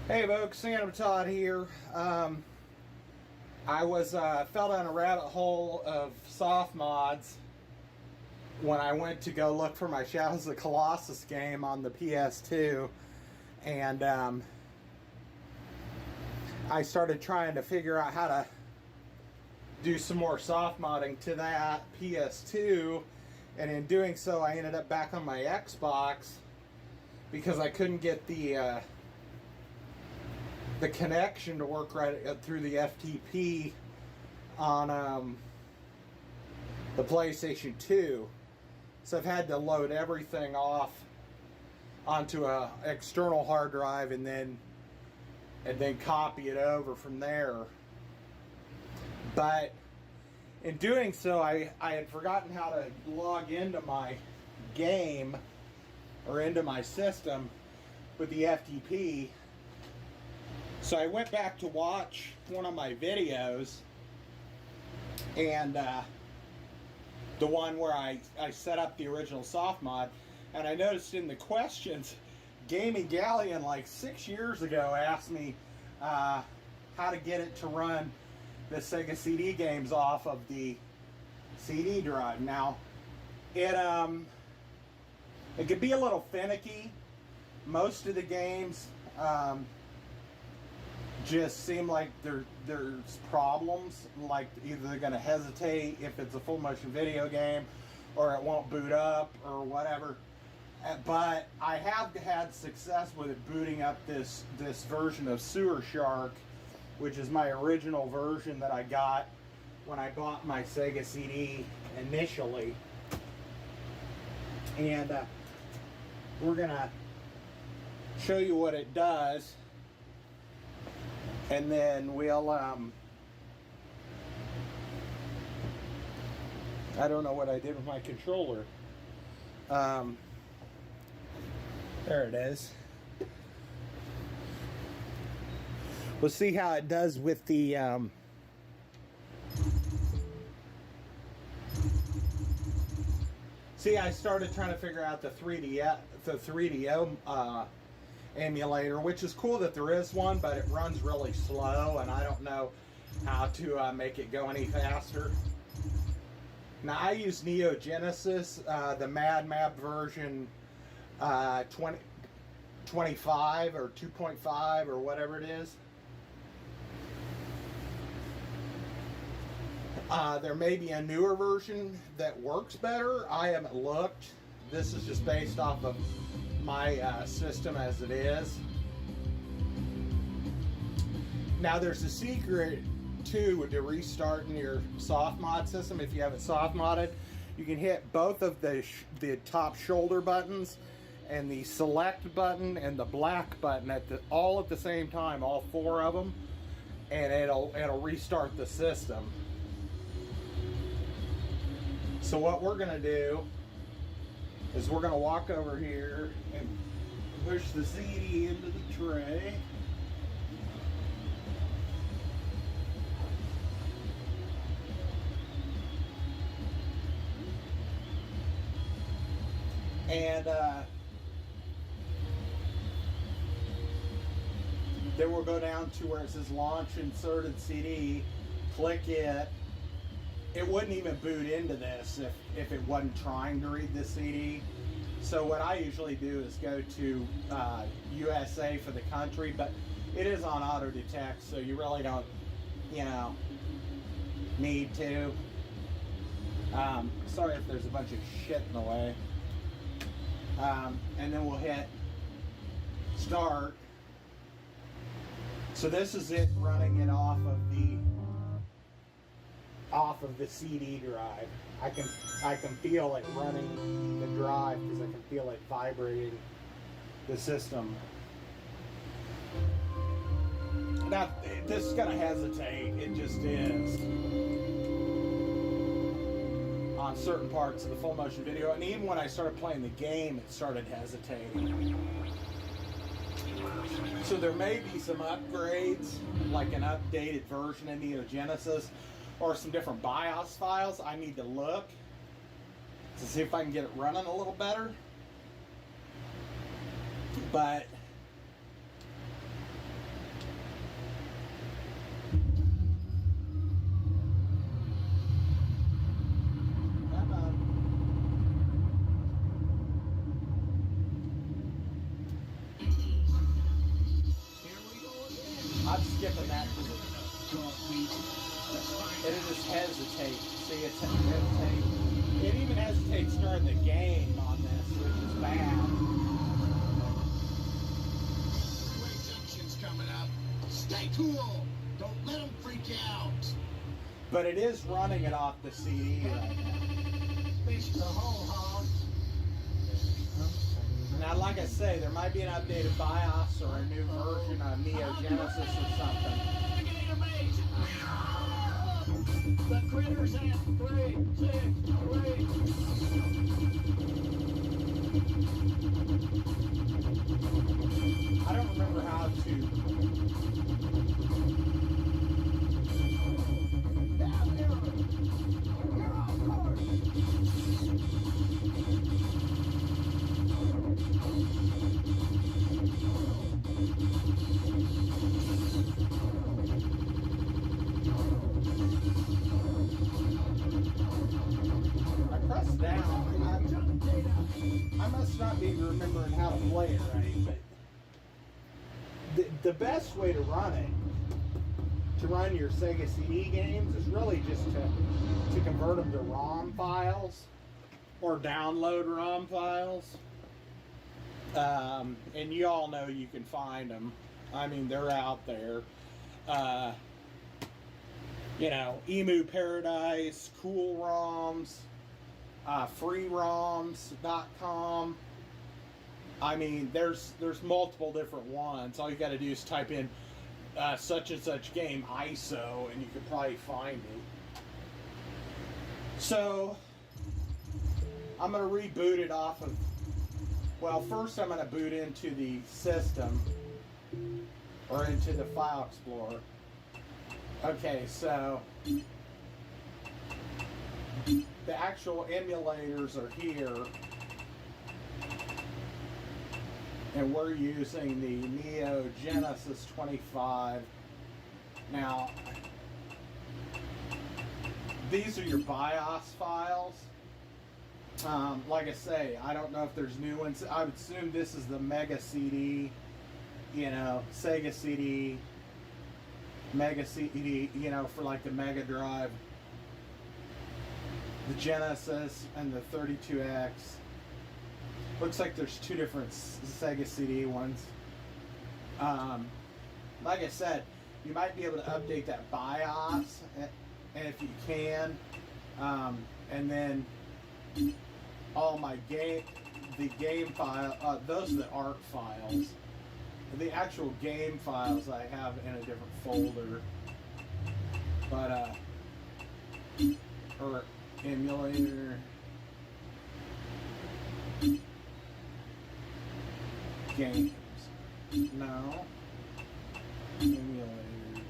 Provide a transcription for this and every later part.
Hey folks, Sam Todd here. I fell down a rabbit hole of soft mods when I went to go look for my Shadows of the Colossus game on the PS2, and I started trying to figure out how to do some more soft modding to that PS2, and in doing so I ended up back on my Xbox because I couldn't get the connection to work right through the FTP on the PlayStation 2. So I've had to load everything off onto a external hard drive and then copy it over from there. But in doing so, I had forgotten how to log into my game or into my system with the FTP. So I went back to watch one of my videos, and the one where I set up the original soft mod, and I noticed in the questions, Gaming Galleon like 6 years ago asked me how to get it to run the Sega CD games off of the CD drive. Now, it could be a little finicky. Most of the games just seem like there's problems, like either they're going to hesitate if it's a full motion video game, or it won't boot up or whatever. But I have had success with it booting up this version of Sewer Shark, which is my original version that I got when I bought my Sega CD initially. And we're gonna show you what it does, and then we'll I don't know what I did with my controller. There it is. We'll see how it does with the see, I started trying to figure out the 3DO emulator, which is cool that there is one, but it runs really slow, and I don't know how to make it go any faster. Now, I use Neo Genesis, the Mad Map version 25 or 2.5 or whatever it is. There may be a newer version that works better. I haven't looked. This is just based off of my system as it is. Now, there's a secret too to restarting your soft mod system. If you have it soft modded, you can hit both of the top shoulder buttons and the select button and the black button all at the same time, all four of them, and it'll restart the system. So what we're gonna do is we're going to walk over here and push the CD into the tray. And then we'll go down to where it says launch inserted CD, click it. It wouldn't even boot into this if it wasn't trying to read the CD. So what I usually do is go to USA for the country, but it is on auto detect, so you really don't, need to. Sorry if there's a bunch of shit in the way. And then we'll hit start. So this is it running it off of the CD drive. I can feel it running the drive because I can feel it vibrating the system. Now, this is gonna hesitate. It just is on certain parts of the full motion video, and even when I started playing the game, it started hesitating. So there may be some upgrades, like an updated version of Neo Genesis, or some different BIOS files. I need to look to see if I can get it running a little better. But hesitate. See, it's hesitate. It even hesitates during the game on this, which is bad. Freeway junction's coming up. Stay cool. Don't let them freak out. But it is running it off the CD right now. Fish the whole hog. Now, like I say, there might be an updated BIOS or a new version of Neo Genesis or something. Alligator bait. The critters have 3, 6, 3. I don't remember how to. I pressed down. I must not be remembering how to play it right, but the best way to run it, to run your Sega CD games, is really just to convert them to ROM files or download ROM files. And you all know you can find them. I mean, they're out there. You know, Emu Paradise, Cool ROMs, freeroms.com. I mean, there's multiple different ones. All you got to do is type in such and such game ISO, and you could probably find it. So I'm going to reboot it off of. Well, first I'm going to boot into the system or into the File Explorer. Okay, so the actual emulators are here, and we're using the Neo Genesis 25. Now, these are your BIOS files. Like I say, I don't know if there's new ones. I would assume this is the Mega CD, you know, Sega CD, Mega CD, you know, for like the Mega Drive, the Genesis, and the 32X. Looks like there's two different Sega CD ones. Like I said, you might be able to update that BIOS, and if you can, and then all my game file, those are the art files. The actual game files I have in a different folder, but or emulator games. No. Emulators.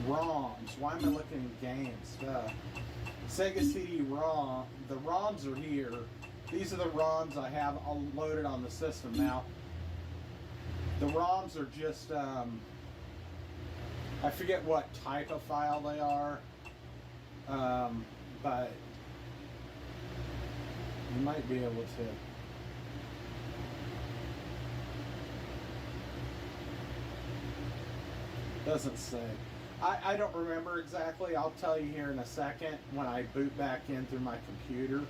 ROMs. Why am I looking at games? Sega CD ROM. The ROMs are here. These are the ROMs I have all loaded on the system now. The ROMs are just, I forget what type of file they are, but you might be able to. Doesn't say. I don't remember exactly. I'll tell you here in a second when I boot back in through my computer.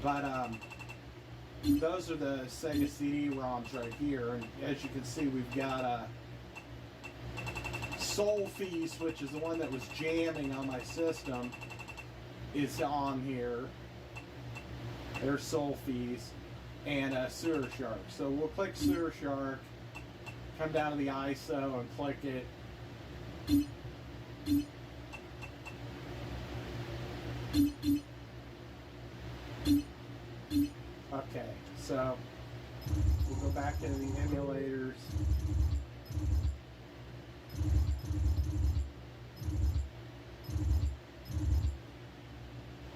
But those are the Sega CD ROMs right here. And as you can see, we've got Soul Feast, which is the one that was jamming on my system, is on here. There's Soul Feast and Sewer Shark. So we'll click Sewer Shark, come down to the ISO and click it. Okay, so we'll go back into the emulators.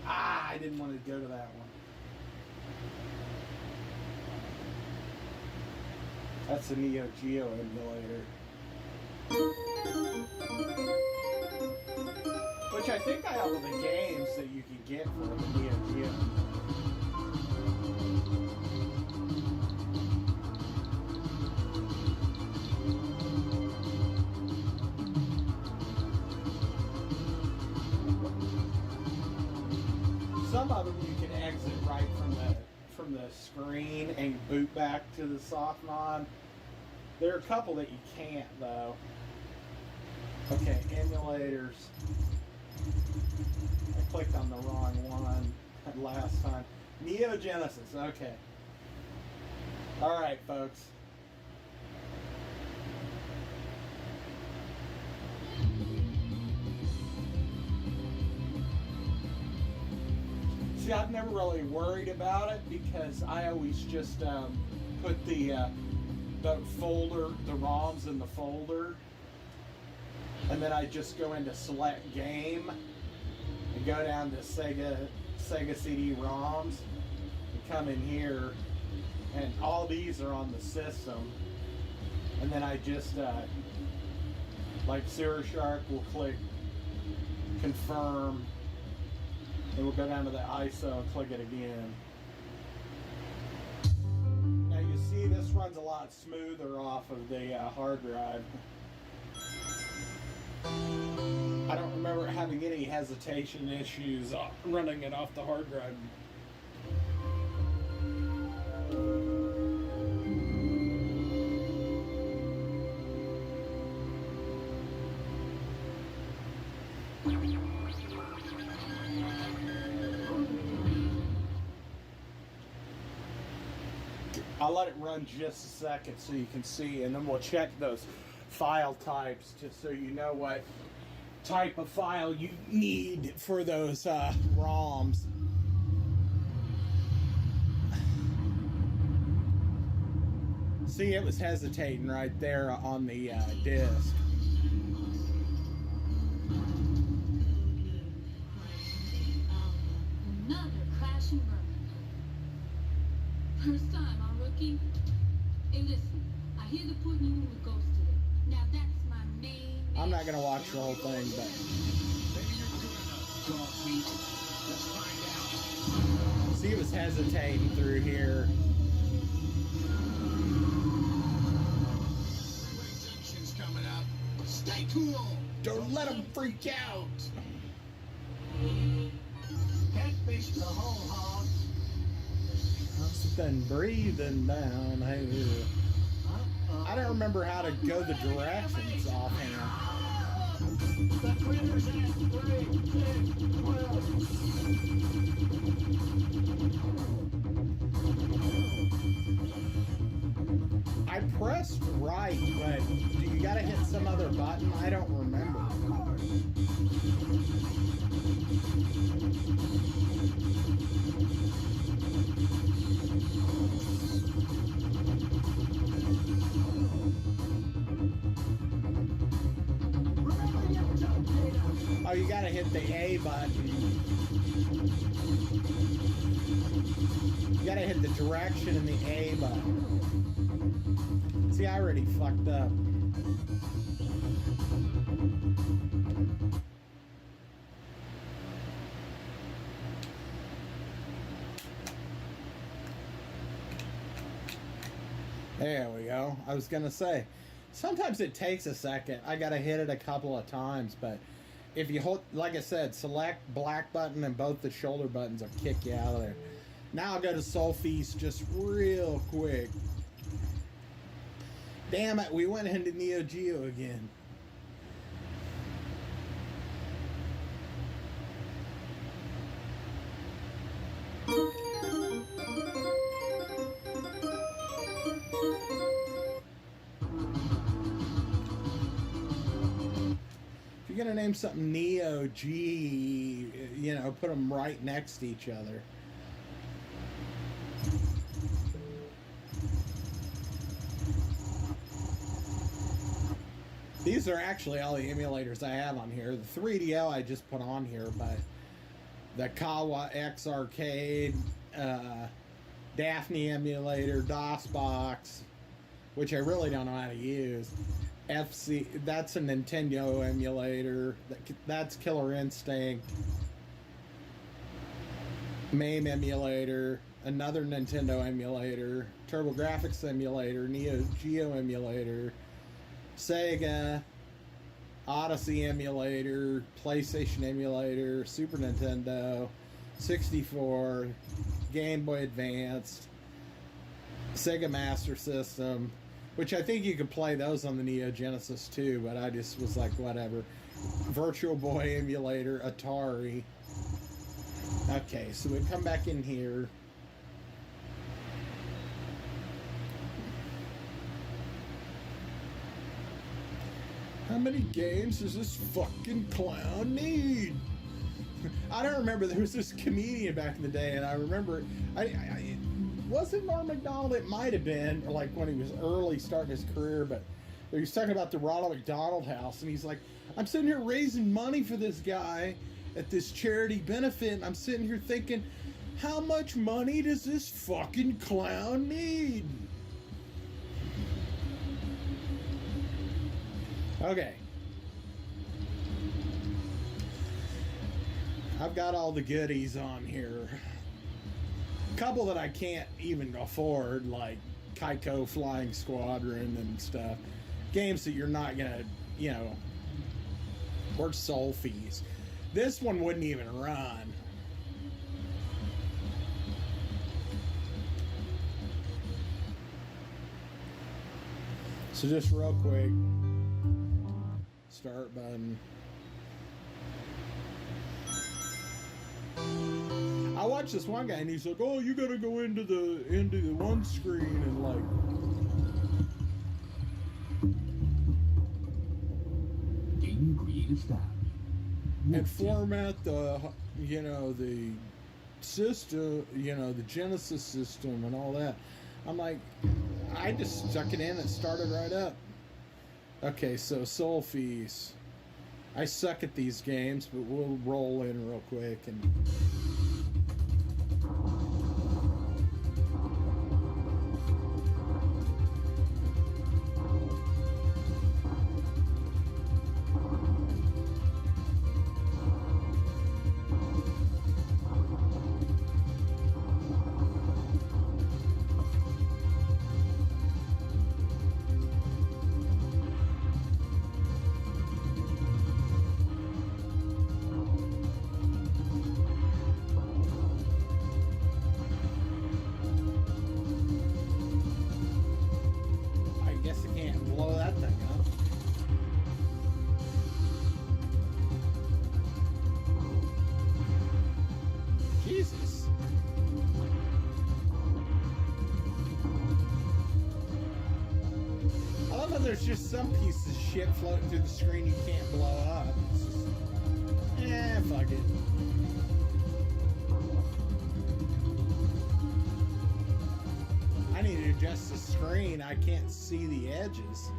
I didn't want to go to that one. That's a Neo Geo emulator. Which I think I have all the games that you can get for the Neo Geo. some of them you can exit right from the screen and boot back to the Softmod. There are a couple that you can't though. Okay, emulators. I clicked on the wrong one last time. Neo Genesis, okay. Alright, folks. See, I've never really worried about it because I always just put the folder, the ROMs in the folder, and then I just go into select game and go down to Sega CD ROMs and come in here, and all these are on the system, and then I just like Sewer Shark, we'll click confirm, and we'll go down to the ISO and click it again. Now you see this runs a lot smoother off of the hard drive. I don't remember having any hesitation issues running it off the hard drive. I'll let it run just a second so you can see, and then we'll check those file types just so you know what type of file you need for those ROMs. See, it was hesitating right there on the disk. Another crash and burn. First time, huh, rookie? Hey, listen, I hear the putting you in the ghost today. Now that's my main. I'm not gonna watch the whole thing, but Maybe you're good enough, dog meat. Let's find out. see, it was hesitating through here. Freeway junction's coming up. Stay cool. Don't let them freak out. Catfish the whole hog. Something breathing down here. I don't remember how to go the directions offhand. The printer's at 3, 6, 12. I pressed right, but do you gotta hit some other button? I don't remember. Oh, you gotta hit the A button. You gotta hit the direction and the A button. See, I already fucked up. There we go. I was gonna say, sometimes it takes a second. I gotta hit it a couple of times, but if you hold, like I said, select black button and both the shoulder buttons will kick you out of there. Now I'll go to Soul Feast just real quick. Damn it, we went into Neo Geo again. If you're gonna name something Neo G, you know, put them right next to each other. These are actually all the emulators I have on here. The 3DO I just put on here, but the Kawa X Arcade, Daphne emulator, DOSBox, which I really don't know how to use. FC, that's a Nintendo emulator. That's Killer Instinct. MAME emulator, another Nintendo emulator, TurboGrafx emulator, Neo Geo emulator, Sega, Odyssey emulator, PlayStation emulator, Super Nintendo, 64, Game Boy Advance, Sega Master System, which I think you could play those on the Neo Genesis too, but I just was like, whatever. Virtual Boy emulator, Atari. Okay, so we come back in here. How many games does this fucking clown need? I don't remember. There was this comedian back in the day, and I remember, was it Norm Macdonald? It might have been, or like when he was early starting his career, but he was talking about the Ronald McDonald House, and he's like, I'm sitting here raising money for this guy at this charity benefit, and I'm sitting here thinking, how much money does this fucking clown need? Okay. I've got all the goodies on here. A couple that I can't even afford, like Kaiko Flying Squadron and stuff. Games that you're not gonna, you know, or Soul Fees. This one wouldn't even run. So just real quick, start button. I watched this one guy and he's like, "Oh, you gotta go into the one screen and like." Game creative style. And format the, you know, the system, you know, the Genesis system and all that. I'm like, I just stuck it in and started right up. Okay, so Soul Fees. I suck at these games, but we'll roll in real quick and. There's just some piece of shit floating through the screen you can't blow up. It's just, fuck it. I need to adjust the screen. I can't see the edges.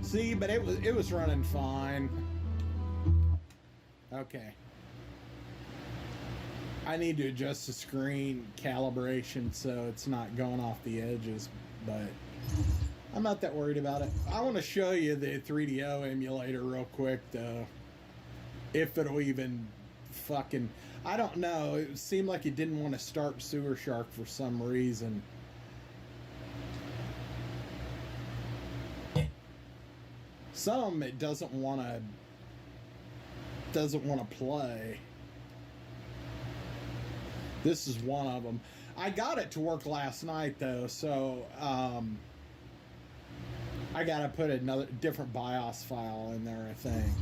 See, but it was running fine. Okay. I need to adjust the screen calibration so it's not going off the edges, but I'm not that worried about it. I want to show you the 3DO emulator real quick, though. If it'll even fucking... I don't know. It seemed like it didn't want to start Sewer Shark for some reason. Some it doesn't want to play. This is one of them. I got it to work last night, though, so... I gotta put another different BIOS file in there, I think.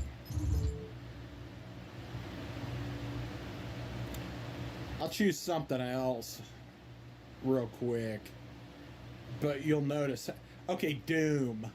I'll choose something else real quick. But you'll notice... Okay, Doom.